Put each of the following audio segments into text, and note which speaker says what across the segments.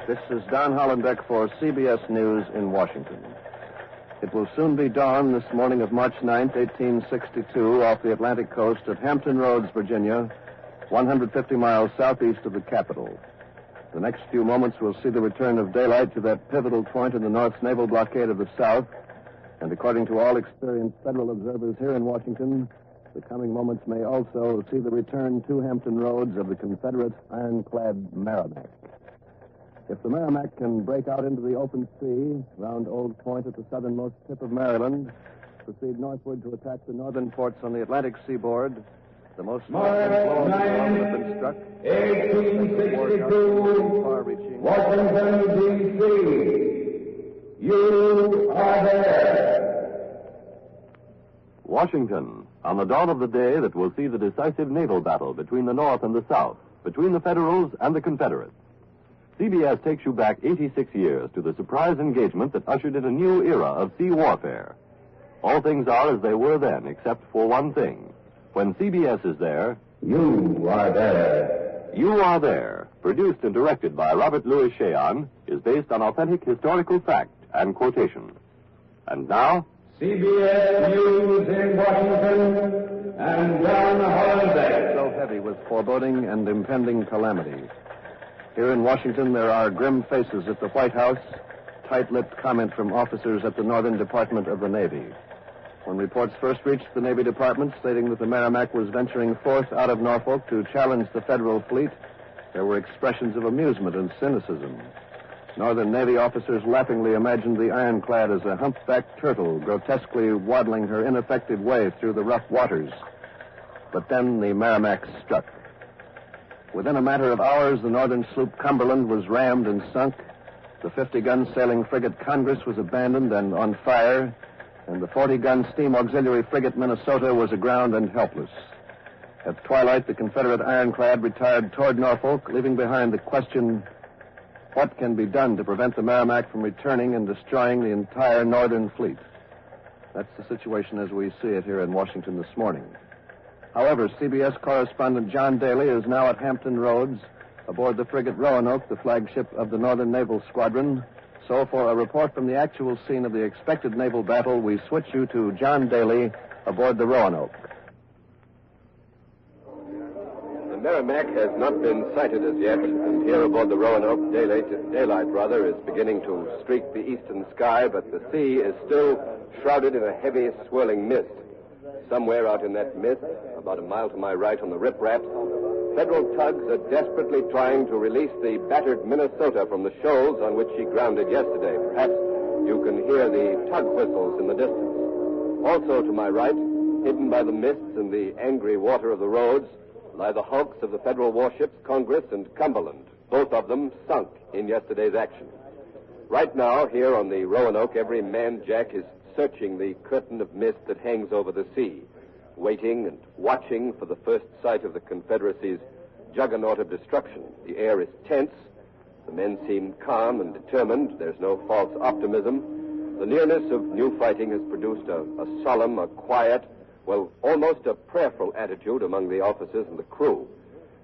Speaker 1: This is Don Hollenbeck for CBS News in Washington. It will soon be dawn this morning of March 9th, 1862, off the Atlantic coast at Hampton Roads, Virginia, 150 miles southeast of the capital. The next few moments will see the return of daylight to that pivotal point in the North's naval blockade of the South, and according to all experienced federal observers here in Washington, the coming moments may also see the return to Hampton Roads of the Confederate ironclad Merrimac. If the Merrimac can break out into the open sea round Old Point at the southernmost tip of Maryland, proceed northward to attack the northern ports on the Atlantic seaboard, the most
Speaker 2: March 9,
Speaker 1: have been struck.
Speaker 2: 1862, Washington, D.C. You are there.
Speaker 3: Washington, on the dawn of the day that will see the decisive naval battle between the North and the South, between the Federals and the Confederates. CBS takes you back 86 years to the surprise engagement that ushered in a new era of sea warfare. All things are as they were then, except for one thing. When CBS is there,
Speaker 2: You are there.
Speaker 3: You Are There, produced and directed by Robert Louis Cheon, is based on authentic historical fact and quotation. And now,
Speaker 2: CBS News in Washington and Don Hollenbeck.
Speaker 1: So heavy with foreboding and impending calamity. Here in Washington, there are grim faces at the White House, tight-lipped comment from officers at the Northern Department of the Navy. When reports first reached the Navy Department stating that the Merrimac was venturing forth out of Norfolk to challenge the Federal fleet, there were expressions of amusement and cynicism. Northern Navy officers laughingly imagined the ironclad as a humpbacked turtle grotesquely waddling her ineffective way through the rough waters. But then the Merrimac struck. Within a matter of hours, the northern sloop Cumberland was rammed and sunk. The 50-gun sailing frigate Congress was abandoned and on fire, and the 40-gun steam auxiliary frigate Minnesota was aground and helpless. At twilight, the Confederate ironclad retired toward Norfolk, leaving behind the question, what can be done to prevent the Merrimac from returning and destroying the entire northern fleet? That's the situation as we see it here in Washington this morning. However, CBS correspondent John Daly is now at Hampton Roads aboard the frigate Roanoke, the flagship of the Northern Naval Squadron. So for a report from the actual scene of the expected naval battle, we switch you to John Daly aboard the Roanoke.
Speaker 4: The Merrimac has not been sighted as yet, and here aboard the Roanoke, daylight is beginning to streak the eastern sky, but the sea is still shrouded in a heavy, swirling mist. Somewhere out in that mist, about a mile to my right on the ripraps, Federal tugs are desperately trying to release the battered Minnesota from the shoals on which she grounded yesterday. Perhaps you can hear the tug whistles in the distance. Also to my right, hidden by the mists and the angry water of the roads, lie the hulks of the Federal warships Congress and Cumberland, both of them sunk in yesterday's action. Right now, here on the Roanoke, every man-jack is searching the curtain of mist that hangs over the sea, waiting and watching for the first sight of the Confederacy's juggernaut of destruction. The air is tense. The men seem calm and determined. There's no false optimism. The nearness of new fighting has produced a solemn, a quiet, well, almost a prayerful attitude among the officers and the crew.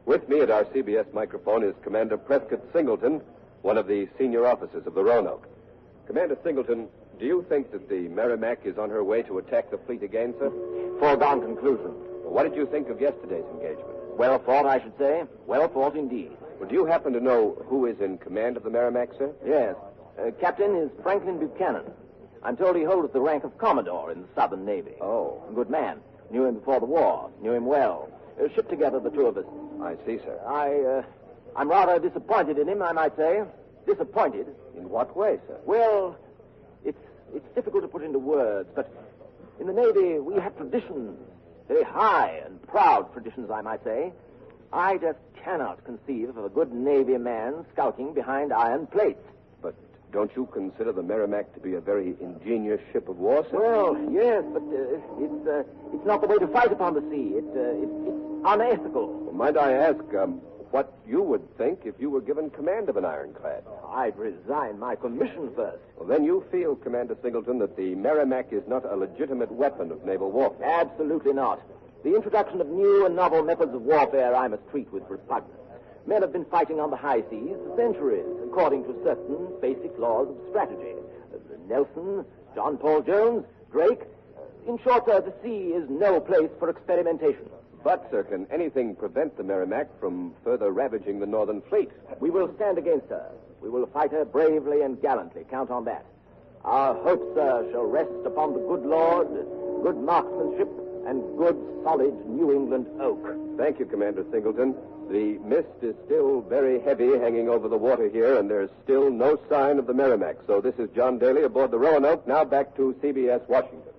Speaker 4: With me at our CBS microphone is Commander Prescott Singleton, one of the senior officers of the Roanoke. Commander Singleton, do you think that the Merrimac is on her way to attack the fleet again, sir?
Speaker 5: Foregone conclusion.
Speaker 4: Well, what did you think of yesterday's engagement?
Speaker 5: Well fought, I should say. Well fought indeed.
Speaker 4: Well, do you happen to know who is in command of the Merrimac, sir?
Speaker 5: Yes. Captain is Franklin Buchanan. I'm told he holds the rank of Commodore in the Southern Navy.
Speaker 4: Oh.
Speaker 5: A good man. Knew him before the war. Knew him well. Shipped together, the two of us.
Speaker 4: I see, sir.
Speaker 5: I'm rather disappointed in him, I might say. Disappointed.
Speaker 4: In what way, sir?
Speaker 5: Well, it's difficult to put into words, but in the Navy, we have traditions. Very high and proud traditions, I might say. I just cannot conceive of a good Navy man skulking behind iron plates.
Speaker 4: But don't you consider the Merrimac to be a very ingenious ship of war, sir?
Speaker 5: Well, yes, but it's not the way to fight upon the sea. It's unethical.
Speaker 4: Well, might I ask what you would think if you were given command of an ironclad?
Speaker 5: I'd resign my commission first.
Speaker 4: Well, then you feel, Commander Singleton, that the Merrimac is not a legitimate weapon of naval warfare?
Speaker 5: Absolutely not. The introduction of new and novel methods of warfare I must treat with repugnance. Men have been fighting on the high seas for centuries. according to certain basic laws of strategy. Nelson, John Paul Jones, Drake. In short, the sea is no place for experimentation.
Speaker 4: But, sir, can anything prevent the Merrimac from further ravaging the Northern Fleet?
Speaker 5: We will stand against her. We will fight her bravely and gallantly. Count on that. Our hopes, sir, shall rest upon the good Lord, good marksmanship, and good, solid New England oak.
Speaker 4: Thank you, Commander Singleton. The mist is still very heavy hanging over the water here, and there's still no sign of the Merrimac. So this is John Daly aboard the Roanoke. Now back to CBS Washington.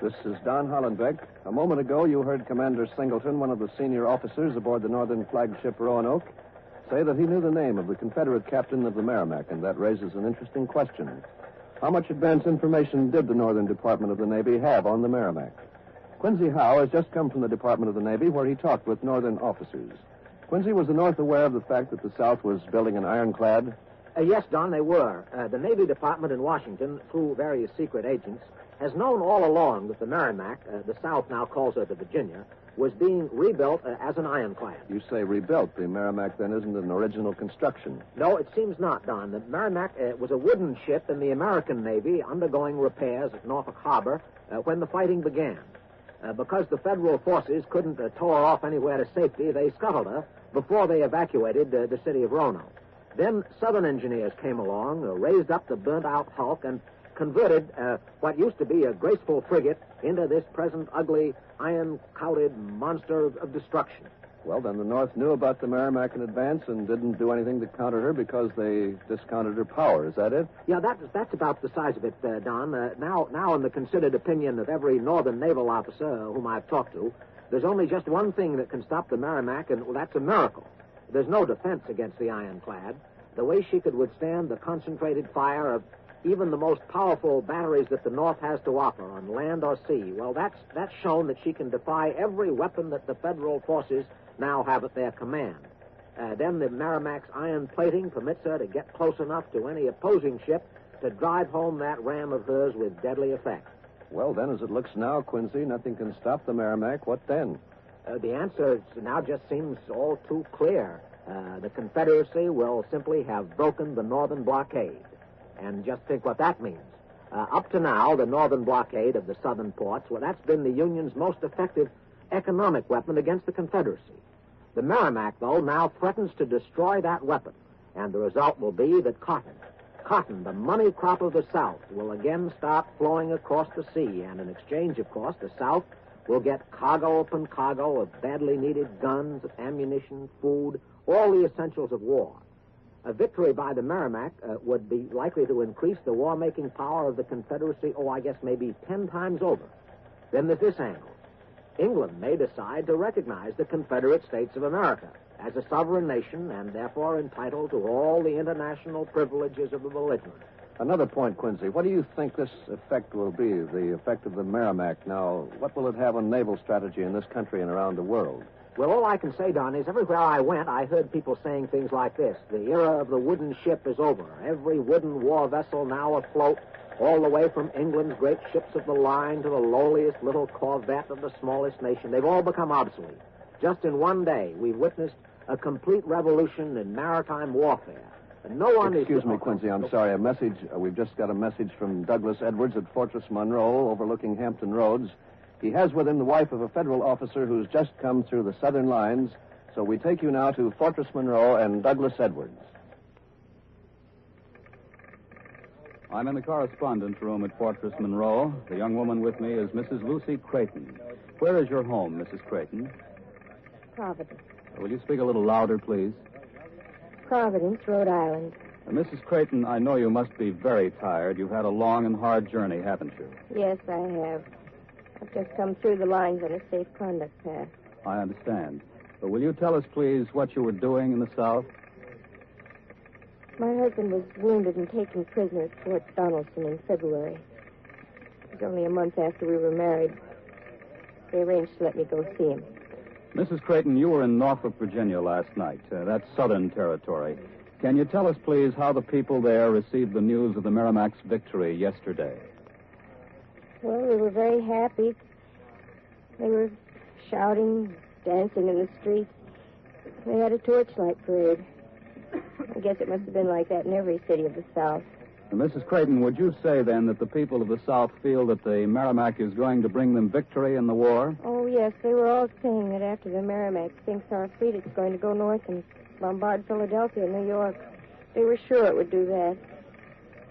Speaker 1: This is Don Hollenbeck. A moment ago, you heard Commander Singleton, one of the senior officers aboard the Northern flagship Roanoke, say that he knew the name of the Confederate captain of the Merrimac, and that raises an interesting question. How much advance information did the Northern Department of the Navy have on the Merrimac? Quincy Howe has just come from the Department of the Navy, where he talked with Northern officers. Quincy, was the North aware of the fact that the South was building an ironclad?
Speaker 6: Yes, Don, they were. The Navy Department in Washington, through various secret agents, has known all along that the Merrimac, the South now calls her the Virginia, was being rebuilt as an ironclad.
Speaker 1: You say rebuilt. The Merrimac, then, isn't an original construction.
Speaker 6: No, it seems not, Don. The Merrimac was a wooden ship in the American Navy undergoing repairs at Norfolk Harbor when the fighting began. Because the Federal forces couldn't tow her off anywhere to safety, they scuttled her before they evacuated the city of Roanoke. Then Southern engineers came along, raised up the burnt-out hulk, and converted what used to be a graceful frigate into this present ugly, iron-coated monster of destruction.
Speaker 1: Well, then the North knew about the Merrimac in advance and didn't do anything to counter her because they discounted her power. Is that it?
Speaker 6: Yeah, that's about the size of it, Don. Now, in the considered opinion of every Northern naval officer whom I've talked to, there's only just one thing that can stop the Merrimac, and that's a miracle. There's no defense against the ironclad. The way she could withstand the concentrated fire of even the most powerful batteries that the North has to offer on land or sea, well, that's shown that she can defy every weapon that the Federal forces now have at their command. Then the Merrimac's iron plating permits her to get close enough to any opposing ship to drive home that ram of hers with deadly effect.
Speaker 1: Well, then, as it looks now, Quincy, nothing can stop the Merrimac. What then?
Speaker 6: The answer now just seems all too clear. The Confederacy will simply have broken the Northern blockade. And just think what that means. Up to now, the Northern blockade of the southern ports, well, that's been the Union's most effective economic weapon against the Confederacy. The Merrimac, though, now threatens to destroy that weapon. And the result will be that cotton, the money crop of the South, will again start flowing across the sea. And in exchange, of course, the South will get cargo upon cargo of badly needed guns, ammunition, food, all the essentials of war. A victory by the Merrimac would be likely to increase the war-making power of the Confederacy, I guess maybe 10 times over. Then there's this angle. England may decide to recognize the Confederate States of America as a sovereign nation and therefore entitled to all the international privileges of a belligerent.
Speaker 1: Another point, Quincy. What do you think this effect will be, the effect of the Merrimac? Now, what will it have on naval strategy in this country and around the world?
Speaker 6: Well, all I can say, Don, is everywhere I went, I heard people saying things like this. The era of the wooden ship is over. Every wooden war vessel now afloat, all the way from England's great ships of the line to the lowliest little corvette of the smallest nation. They've all become obsolete. Just in one day, we've witnessed a complete revolution in maritime warfare. And no one
Speaker 1: Excuse me, Quincy, I'm sorry. We've just got a message from Douglas Edwards at Fortress Monroe overlooking Hampton Roads. He has with him the wife of a federal officer who's just come through the southern lines. So we take you now to Fortress Monroe and Douglas Edwards.
Speaker 7: I'm in the correspondence room at Fortress Monroe. The young woman with me is Mrs. Lucy Creighton. Where is your home, Mrs. Creighton?
Speaker 8: Providence.
Speaker 7: Will you speak a little louder, please?
Speaker 8: Providence, Rhode Island.
Speaker 7: Mrs. Creighton, I know you must be very tired. You've had a long and hard journey, haven't you?
Speaker 8: Yes, I have. I've just come through the lines on a safe conduct pass.
Speaker 7: I understand. But will you tell us, please, what you were doing in the South?
Speaker 8: My husband was wounded and taken prisoner at Fort Donelson in February. It was only a month after we were married. They arranged to let me go see him.
Speaker 7: Mrs. Creighton, you were in Norfolk, Virginia last night. That's Southern territory. Can you tell us, please, how the people there received the news of the Merrimac's victory yesterday?
Speaker 8: Well, they were very happy. They were shouting, dancing in the streets. They had a torchlight parade. I guess it must have been like that in every city of the South.
Speaker 7: Mrs. Creighton, would you say, then, that the people of the South feel that the Merrimac is going to bring them victory in the war?
Speaker 8: Oh, yes, they were all saying that after the Merrimac sinks our fleet, it's going to go north and bombard Philadelphia and New York. They were sure it would do that.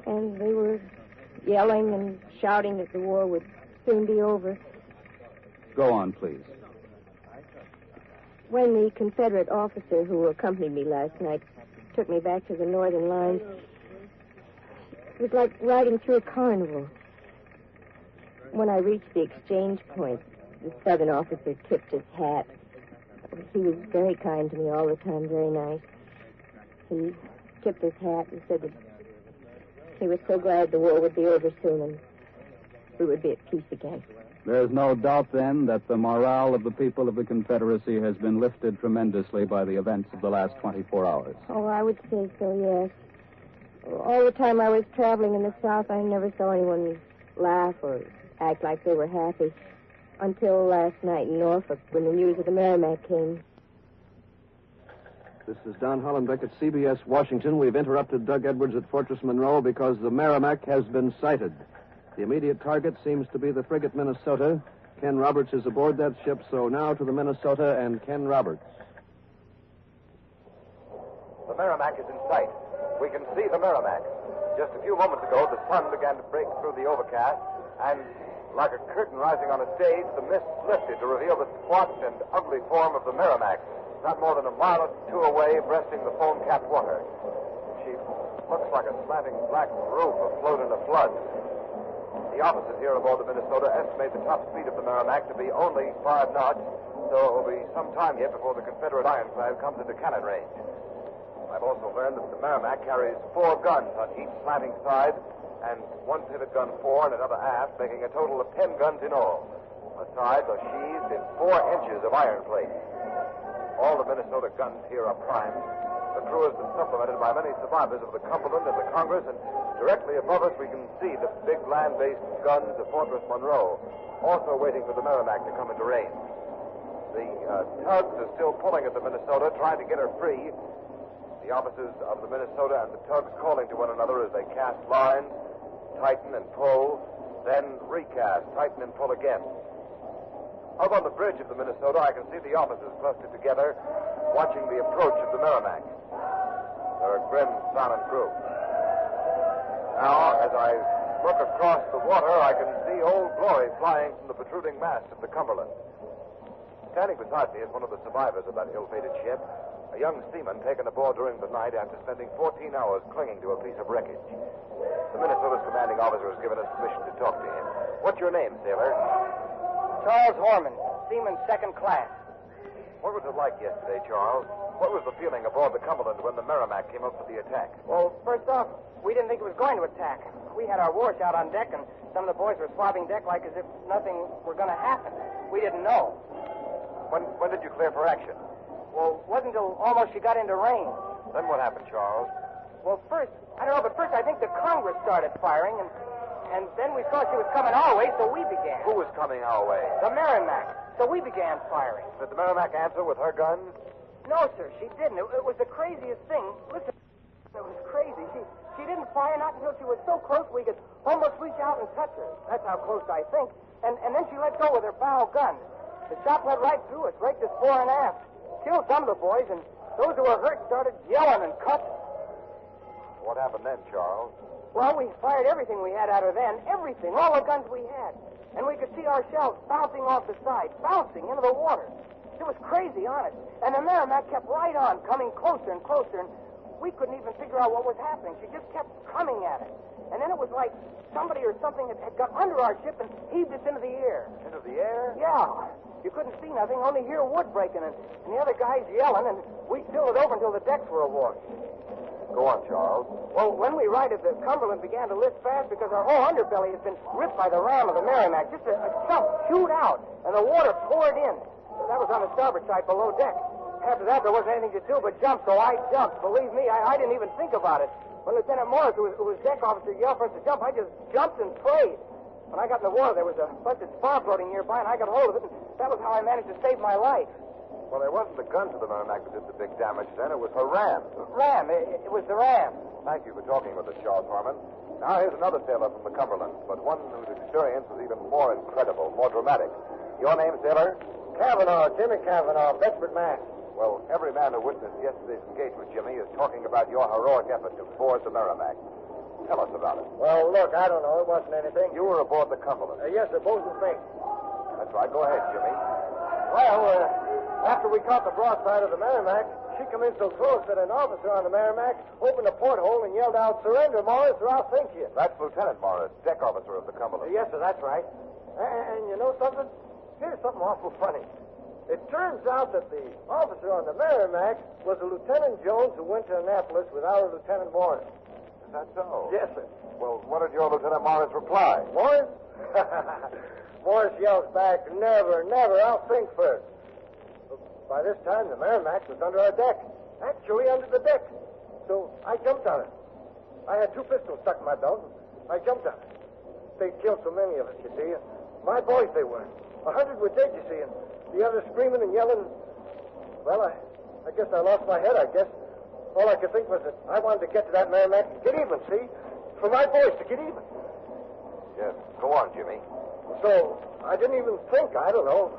Speaker 8: And they were yelling and shouting that the war would soon be over.
Speaker 7: Go on, please.
Speaker 8: When the Confederate officer who accompanied me last night took me back to the northern lines, it was like riding through a carnival. When I reached the exchange point, the southern officer tipped his hat. He was very kind to me all the time, very nice. He tipped his hat and said that he was so glad the war would be over soon and we would be at peace again.
Speaker 7: There's no doubt, then, that the morale of the people of the Confederacy has been lifted tremendously by the events of the last 24 hours.
Speaker 8: Oh, I would say so, yes. All the time I was traveling in the South, I never saw anyone laugh or act like they were happy. Until last night in Norfolk, when the news of the Merrimac came.
Speaker 1: This is Don Hollenbeck at CBS Washington. We've interrupted Doug Edwards at Fortress Monroe because the Merrimac has been sighted. The immediate target seems to be the frigate Minnesota. Ken Roberts is aboard that ship, so now to the Minnesota and Ken Roberts.
Speaker 4: The Merrimac is in sight. We can see the Merrimac. Just a few moments ago, the sun began to break through the overcast, and like a curtain rising on a stage, the mist lifted to reveal the squat and ugly form of the Merrimac, not more than a mile or two away, breasting the foam-capped water. She looks like a slanting black roof afloat in a flood. The officers here aboard the Minnesota estimate the top speed of the Merrimac to be only 5 knots, so it will be some time yet before the Confederate ironclad comes into cannon range. I've also learned that the Merrimac carries 4 guns on each slanting side, and 1 pivot gun fore and another aft, making a total of 10 guns in all. The sides are sheathed in 4 inches of iron plate. All the Minnesota guns here are primed. The crew has been supplemented by many survivors of the Cumberland and the Congress, and directly above us we can see the big land-based guns of Fortress Monroe, also waiting for the Merrimac to come into range. The tugs are still pulling at the Minnesota, trying to get her free. The officers of the Minnesota and the tugs calling to one another as they cast lines, tighten and pull, then recast, tighten and pull again. Up on the bridge of the Minnesota, I can see the officers clustered together, watching the approach of the Merrimac. They're a grim, silent group. Now, as I look across the water, I can see Old Glory flying from the protruding mast of the Cumberland. Standing beside me is one of the survivors of that ill-fated ship, a young seaman taken aboard during the night after spending 14 hours clinging to a piece of wreckage. The Minnesota's commanding officer has given us permission to talk to him. What's your name, sailor?
Speaker 9: Charles Horman, seaman 2nd class.
Speaker 4: What was it like yesterday, Charles? What was the feeling aboard the Cumberland when the Merrimac came up for the attack?
Speaker 9: Well, first off, we didn't think it was going to attack. We had our wash out on deck, and some of the boys were swabbing deck like as if nothing were going to happen. We didn't know.
Speaker 4: When did you clear for action?
Speaker 9: Well, it wasn't until almost she got into range.
Speaker 4: Then what happened, Charles?
Speaker 9: Well, first, I don't know, but first I think the Congress started firing, and then we saw she was coming our way, so we began.
Speaker 4: Who was coming our way?
Speaker 9: The Merrimac. So we began firing.
Speaker 4: Did the Merrimac answer with her guns?
Speaker 9: No, sir, she didn't. It was the craziest thing. Listen, it was crazy. She didn't fire not until she was so close we could almost reach out and touch her. That's how close I think. And then she let go with her bow gun. The shot went right through us, raked us fore and aft. Killed some of the boys, and those who were hurt started yelling and cussing.
Speaker 4: What happened then, Charles?
Speaker 9: Well, we fired everything we had at her then. Everything. All the guns we had. And we could see our shells bouncing off the side, bouncing into the water. It was crazy, honest. And the Merrimac kept right on, coming closer and closer, and we couldn't even figure out what was happening. She just kept coming at us. And then it was like somebody or something had got under our ship and heaved us into the air.
Speaker 4: Into the air?
Speaker 9: Yeah. You couldn't see nothing, only hear wood breaking, and the other guys yelling, and we filled it over until the decks were awash.
Speaker 4: Go on, Charles.
Speaker 9: Well, when we righted, the Cumberland began to lift fast because our whole underbelly had been ripped by the ram of the Merrimac. Just a chunk chewed out, and the water poured in. That was on the starboard side below deck. After that, there wasn't anything to do but jump, so I jumped. Believe me, I didn't even think about it. When Lieutenant Morris, who was deck officer, yelled for us to jump, I just jumped and prayed. When I got in the water, there was a busted spar floating nearby, and I got hold of it, and that was how I managed to save my life.
Speaker 10: Well, it wasn't the gun to the Merrimac that did the big damage then. It was her ram.
Speaker 9: Ram. It was the ram.
Speaker 10: Thank you for talking with us, Charles Harmon. Now, here's another sailor from the Cumberland, but one whose experience was even more incredible, more dramatic. Your name, sailor?
Speaker 9: Cavanaugh, Jimmy Cavanaugh, Bedford, Mass.
Speaker 10: Well, every man who witnessed yesterday's engagement, Jimmy, is talking about your heroic effort to board the Merrimac. Tell us about it.
Speaker 9: Well, look, I don't know. It wasn't anything.
Speaker 10: You were aboard the Cumberland.
Speaker 9: Yes, sir, bosun's mate.
Speaker 10: That's right. Go ahead, Jimmy.
Speaker 9: Well, after we caught the broadside of the Merrimac, she come in so close that an officer on the Merrimac opened a porthole and yelled out, "Surrender, Morris, or I'll sink you."
Speaker 10: That's Lieutenant Morris, deck officer of the Cumberland.
Speaker 9: Yes, sir, that's right. And you know something? Here's something awful funny. It turns out that the officer on the Merrimac was a Lieutenant Jones who went to Annapolis with our Lieutenant Morris.
Speaker 10: Is that so?
Speaker 9: Yes, sir.
Speaker 10: Well, what did your Lieutenant Morris reply?
Speaker 9: Morris? Morris yells back, "Never, never, I'll sink first." By this time, the Merrimac was under our deck. Actually, under the deck. So I jumped on it. I had 2 pistols stuck in my belt, and I jumped on it. They'd killed so many of us, you see. And my boys, they were. 100 were dead, you see, and the others screaming and yelling. Well, I guess I lost my head, I guess. All I could think was that I wanted to get to that Merrimac and get even, see? For my boys to get even.
Speaker 10: Yes. Go on, Jimmy.
Speaker 9: So I didn't even think, I don't know.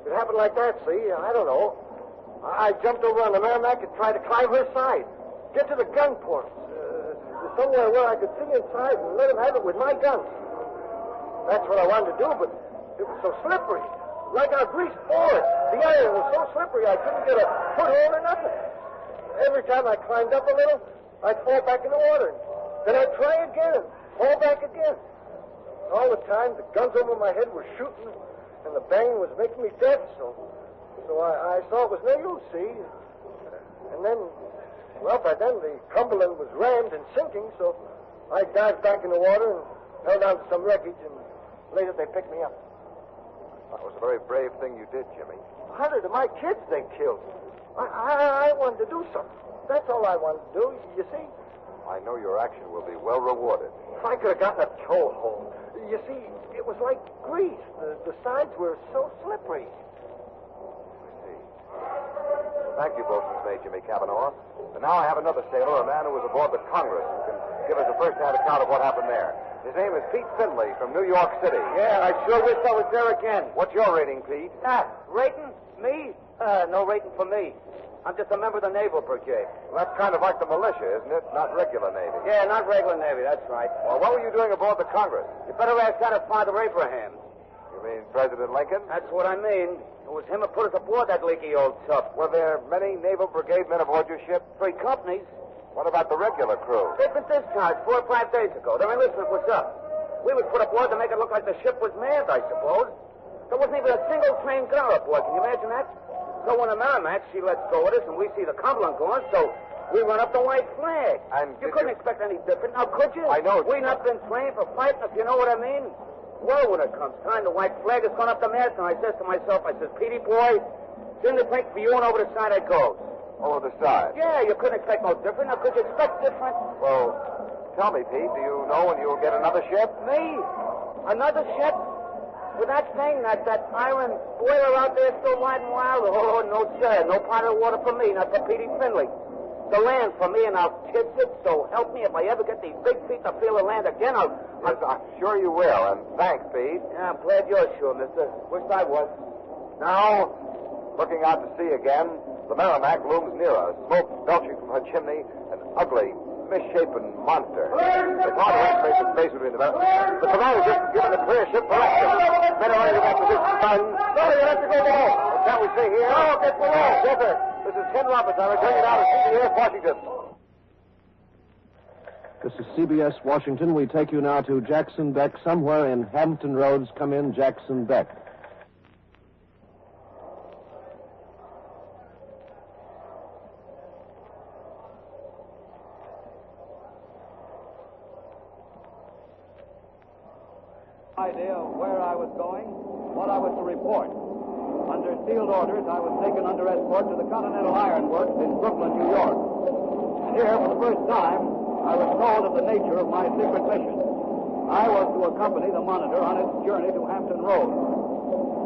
Speaker 9: It happened like that, see? I don't know. I jumped over on the Merrimac and tried to climb her side. Get to the gun ports. Somewhere where I could see inside and let him have it with my guns. That's what I wanted to do, but it was so slippery. Like our greased boards. The iron was so slippery I couldn't get a foothold or nothing. Every time I climbed up a little, I'd fall back in the water. Then I'd try again and fall back again. All the time, the guns over my head were shooting, and the banging was making me deaf, so I saw it was no use, see? And then, well, by then the Cumberland was rammed and sinking, so I dived back in the water and held on to some wreckage, and later they picked me up.
Speaker 10: That was a very brave thing you did, Jimmy.
Speaker 9: 100 of my kids they killed. I wanted to do something. That's all I wanted to do, you see?
Speaker 10: I know your action will be well rewarded.
Speaker 9: If I could have gotten a toehold. You see, it was like grease. The sides were so slippery.
Speaker 10: I see. Thank you, bosun's mate, Jimmy Cavanaugh. And now I have another sailor, a man who was aboard the Congress, who can give us a first-hand account of what happened there. His name is Pete Finley from New York City.
Speaker 9: Yeah, I sure wish I was there again.
Speaker 10: What's your rating, Pete?
Speaker 5: Rating? Me? No rating for me. I'm just a member of the Naval Brigade.
Speaker 10: Well, that's kind of like the militia, isn't it? Not regular Navy.
Speaker 5: Yeah, not regular Navy, that's right.
Speaker 10: Well, what were you doing aboard the Congress?
Speaker 5: You better ask that of Father Abraham.
Speaker 10: You mean President Lincoln?
Speaker 5: That's what I mean. It was him who put us aboard that leaky old tub.
Speaker 10: Were there many Naval Brigade men aboard your ship?
Speaker 5: 3 companies.
Speaker 10: What about the regular crew?
Speaker 5: They've been discharged 4 or 5 days ago. Their enlistment was up. We was put aboard to make it look like the ship was manned, I suppose. There wasn't even a single trained gunner aboard. Can you imagine that? So when the Merrimac, she lets go of us, and we see the Cumberland going, so we run up the white flag.
Speaker 10: And
Speaker 5: you couldn't expect any different, now could you?
Speaker 10: I know.
Speaker 5: We've not been trained for fighting, if you know what I mean. Well, when it comes time, the white flag has gone up the mast, and I says to myself, Petey boy, it's in the tank for you, and over the side I goes.
Speaker 10: Over the side?
Speaker 5: Yeah, you couldn't expect no different. Now, could you expect different?
Speaker 10: Well, tell me, Pete, do you know when you'll get another ship?
Speaker 5: Me? Another ship? With that thing, that iron boiler out there still riding wild? Oh, no, sir. No pot of water for me, not for Petey Finley. The land for me, and I'll kiss it, so help me if I ever get these big feet to feel the land again,
Speaker 10: Yes, I'm sure you will, and thanks, Pete.
Speaker 5: Yeah, I'm glad you're sure, mister. Wish I was.
Speaker 10: Now, looking out to sea again, the Merrimac looms near us, smoke belching from her chimney, an ugly, misshapen monster. It's hard to estimate the space between them. The commander just given the clear ship for action. Men are ready to get position. Sorry, you have to go below. What can we see here? No, get below. Yes, sir. This is Ken Roberts. I'm returning down to CBS, Washington.
Speaker 1: This is CBS, Washington. We take you now to Jackson Beck, somewhere in Hampton Roads. Come in, Jackson Beck.
Speaker 11: Idea of where I was going, what I was to report. Under sealed orders, I was taken under escort to the Continental Iron Works in Brooklyn, New York. Here, for the first time, I was told of the nature of my secret mission. I was to accompany the Monitor on its journey to Hampton Roads.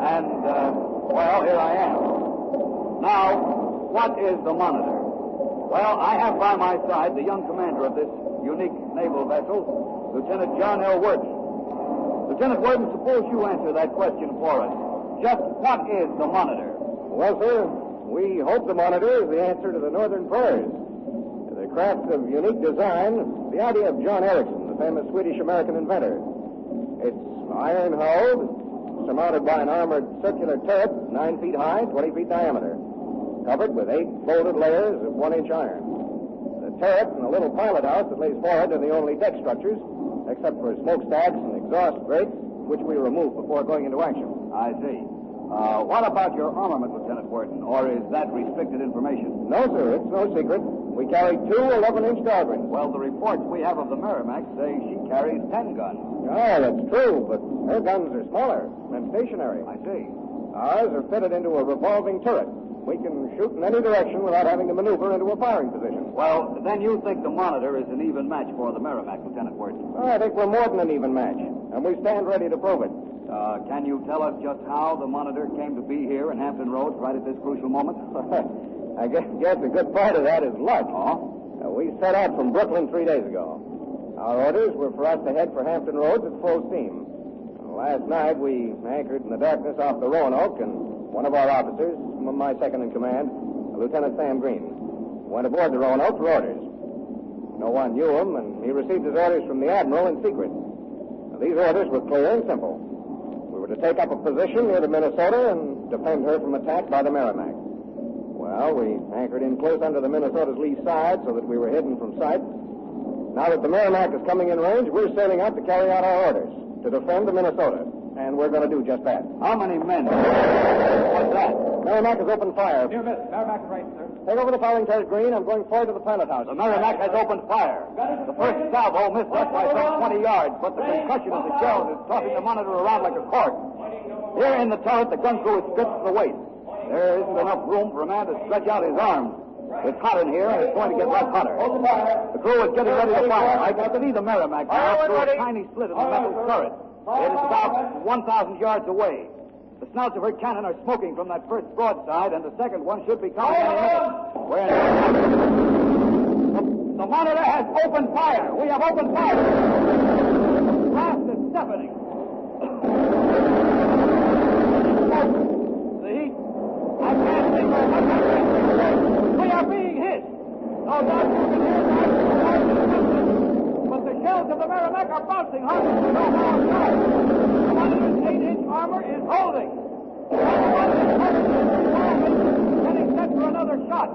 Speaker 11: And, well, here I am. Now, what is the Monitor? Well, I have by my side the young commander of this unique naval vessel, Lieutenant John L. Worden. Lieutenant Worden, suppose you answer that question for us. Just what is the Monitor?
Speaker 12: Well, sir, we hope the Monitor is the answer to the Northern Prayers. The craft of unique design, the idea of John Ericsson, the famous Swedish-American inventor. It's iron-hulled, surmounted by an armored circular turret 9 feet high, 20 feet diameter, covered with 8 folded layers of 1-inch iron. The turret and the little pilot house that lays forward are the only deck structures, except for smokestacks and exhaust grates, which we remove before going into action.
Speaker 11: I see. What about your armament, Lieutenant Worden, or is that restricted information?
Speaker 12: No, sir, it's no secret. We carry 2 11-inch carbines.
Speaker 11: Well, the reports we have of the Merrimac say she carries 10 guns.
Speaker 12: Ah, that's true, but her guns are smaller and stationary.
Speaker 11: I see.
Speaker 12: Ours are fitted into a revolving turret. We can shoot in any direction without having to maneuver into a firing position.
Speaker 11: Well, then you think the Monitor is an even match for the Merrimac, Lieutenant Worden?
Speaker 12: I think we're more than an even match, and we stand ready to prove it.
Speaker 11: Can you tell us just how the Monitor came to be here in Hampton Roads right at this crucial moment?
Speaker 12: I guess a good part of that is luck.
Speaker 11: Oh?
Speaker 12: We set out from Brooklyn 3 days ago. Our orders were for us to head for Hampton Roads at full steam. Last night, we anchored in the darkness off the Roanoke, and one of our officers, my second in command, Lieutenant Sam Green, went aboard the Roanoke for orders. No one knew him, and he received his orders from the Admiral in secret. Now, these orders were clear and simple. We were to take up a position near the Minnesota and defend her from attack by the Merrimac. Well, we anchored in close under the Minnesota's lee side so that we were hidden from sight. Now that the Merrimac is coming in range, we're sailing out to carry out our orders, to defend the Minnesota. And we're going to do just that.
Speaker 11: How many men? What's that?
Speaker 12: Merrimac has opened fire.
Speaker 11: You missed. Merrimac right, sir.
Speaker 12: Take over the firing turret, Green. I'm going forward to the pilot house.
Speaker 11: The Merrimac has opened fire. The first salvo missed us by some 20 yards, but the concussion of the shells is tossing the Monitor around like a cork. Here in the turret, the gun crew is stripped to the waist. There isn't enough room for a man to stretch out his arms. It's hot in here, and it's going to get less hotter. The crew is getting ready to fire. I can see the Merrimac now through a tiny slit in the metal turret. It is about 1,000 yards away. The snouts of her cannon are smoking from that first broadside, and the second one should be coming any minute. The Monitor has opened fire. We have opened fire. The blast is deafening. The heat. I can't think of it. We are being hit. No doubt you can hear that. But the shells of the Merrimac are bouncing hundreds of miles an hour. The Monitor's 8-inch armor is holding. The Monitor is getting set for another shot.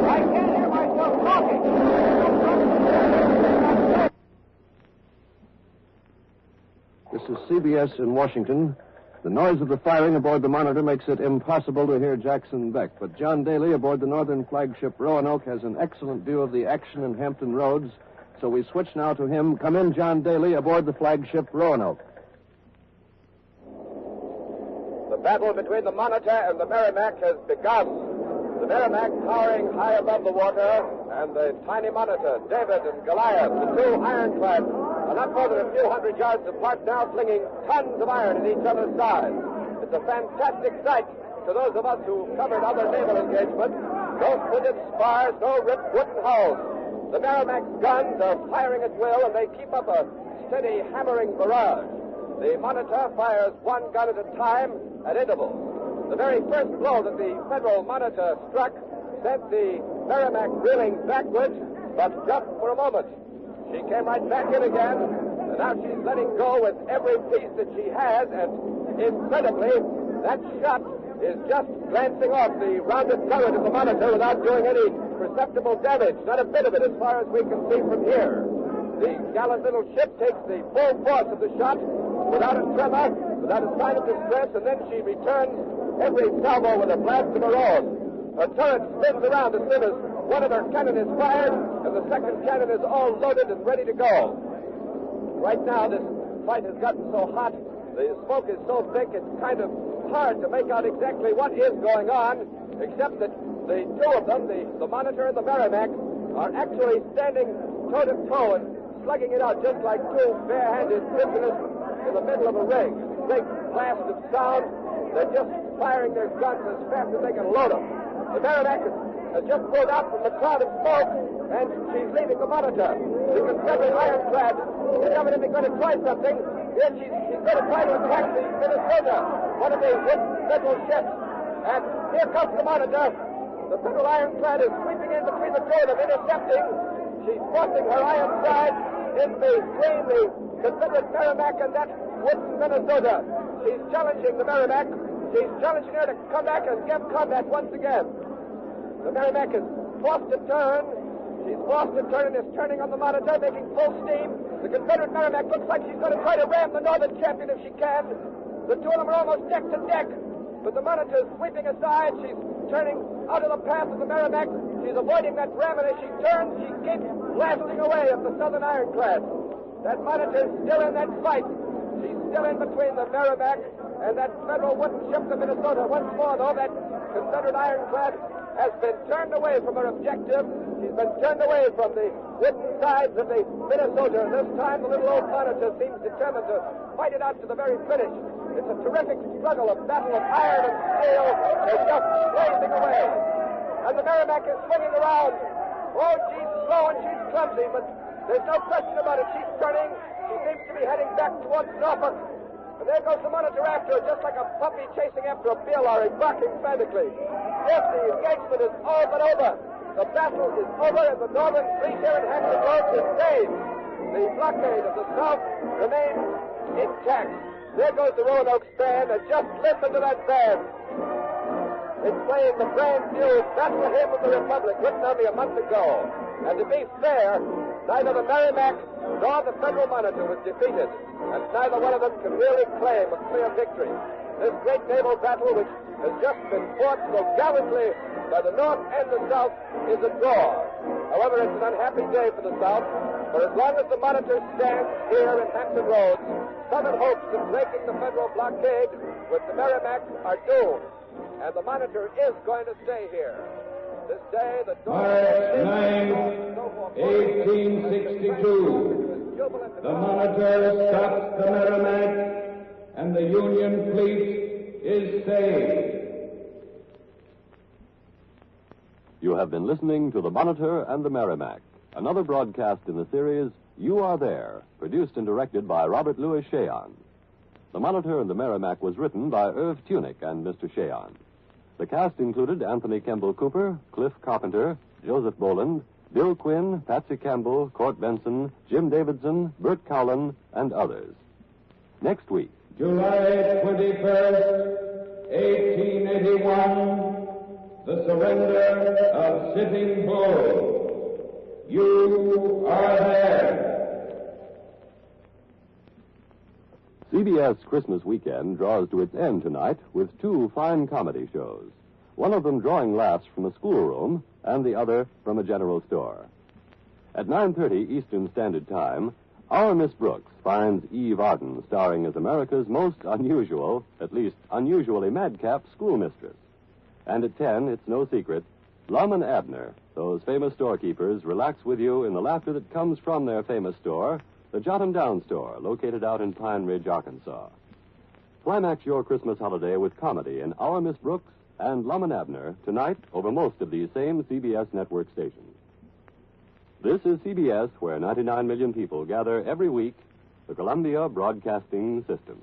Speaker 11: I can't hear myself talking.
Speaker 1: This is CBS in Washington. The noise of the firing aboard the Monitor makes it impossible to hear Jackson Beck, but John Daly aboard the northern flagship Roanoke has an excellent view of the action in Hampton Roads, so we switch now to him. Come in, John Daly, aboard the flagship Roanoke.
Speaker 4: The battle between the Monitor and the Merrimac has begun. The Merrimac towering high above the water, and the tiny Monitor, David and Goliath, the two ironclads, are not more than a few hundred yards apart now, flinging tons of iron at each other's sides. It's a fantastic sight to those of us who covered other naval engagements. No splintered spars, no ripped wooden hulls. The Merrimac's guns are firing at will, and they keep up a steady hammering barrage. The Monitor fires one gun at a time at intervals. The very first blow that the Federal Monitor struck sent the Merrimac reeling backwards, but just for a moment. She came right back in again, and now she's letting go with every piece that she has, and incredibly, that shot is just glancing off the rounded turret of the Monitor without doing any perceptible damage, not a bit of it as far as we can see from here. The gallant little ship takes the full force of the shot without a tremor, without a sign of distress, and then she returns every salvo with a blast of her own. Her turret spins around as soon as one of her cannon is fired, and the second cannon is all loaded and ready to go. Right now, this fight has gotten so hot, the smoke is so thick, it's kind of hard to make out exactly what is going on, except that the two of them, the Monitor and the Merrimac, are actually standing toe-to-toe and slugging it out just like two bare-handed prisoners in the middle of a ring. Big blast of sound, They're just firing their guns as fast as they can load them. The Merrimac has just pulled out from the cloud of smoke, and she's leaving the Monitor. The Confederate ironclad is evidently going to try something. Then she's going to try to attack the Minnesota, one of the Federal ships. And here comes the Monitor. The Federal ironclad is sweeping in between the two of them, intercepting. She's forcing her iron side in between the Confederate Merrimac and that wooden Minnesota. She's challenging the Merrimac. She's challenging her to come back and give combat once again. The Merrimac is forced to turn. She's forced to turn and is turning on the Monitor, making full steam. The Confederate Merrimac looks like she's going to try to ram the Northern champion if she can. The two of them are almost deck to deck. But the Monitor's sweeping aside. She's turning out of the path of the Merrimac. She's avoiding that ram, and as she turns, she keeps blasting away at the Southern ironclad. That Monitor's still in that fight. She's still in between the Merrimac and that Federal wooden ship, the Minnesota. Once more, though, that Confederate ironclad has been turned away from her objective. She's been turned away from the wooden sides of the Minnesota. This time, the little old Monitor seems determined to fight it out to the very finish. It's a terrific struggle, a battle of iron and steel. They're just blazing away. And the Merrimac is swinging around. Oh, she's slow and she's clumsy, but there's no question about it. She's turning. She seems to be heading back towards Norfolk. And there goes the Monitor after her, just like a puppy chasing after a beer lorry, barking frantically. Yes, the engagement is all but over. The battle is over, and the Northern fleet here in Hampton Roads is saved. The blockade of the South remains intact. There goes the Roanoke band, and just listen to that band. It's playing the brand new Battle Hymn of the Republic, written only a month ago. And to be fair, neither the Merrimac nor the Federal Monitor was defeated, and neither one of them can really claim a clear victory. This great naval battle, which has just been fought so gallantly by the North and the South, is a draw. However, it's an unhappy day for the South, for as long as the Monitor stands here in Hampton Roads, Southern hopes of breaking the Federal blockade with the Merrimac are doomed, and the Monitor is going to stay here. This day, the
Speaker 2: March 9, 1862, the Monitor stops the Merrimac, and the Union fleet is saved.
Speaker 3: You have been listening to The Monitor and the Merrimac, another broadcast in the series You Are There, produced and directed by Robert Louis Cheon. The Monitor and the Merrimac was written by Irv Tunick and Mr. Cheon. The cast included Anthony Kemble Cooper, Cliff Carpenter, Joseph Boland, Bill Quinn, Patsy Campbell, Court Benson, Jim Davidson, Bert Cowlin, and others. Next week.
Speaker 2: July 21st, 1881, the surrender of Sitting Bull. You are there.
Speaker 3: CBS Christmas weekend draws to its end tonight with two fine comedy shows. One of them drawing laughs from a schoolroom and the other from a general store. At 9:30 Eastern Standard Time, Our Miss Brooks finds Eve Arden starring as America's most unusual, at least unusually madcap schoolmistress. And at 10, it's no secret, Lum and Abner, those famous storekeepers, relax with you in the laughter that comes from their famous store, the Jot 'em Down store, located out in Pine Ridge, Arkansas. Climax your Christmas holiday with comedy in Our Miss Brooks and Lum and Abner tonight over most of these same CBS network stations. This is CBS, where 99 million people gather every week, the Columbia Broadcasting System.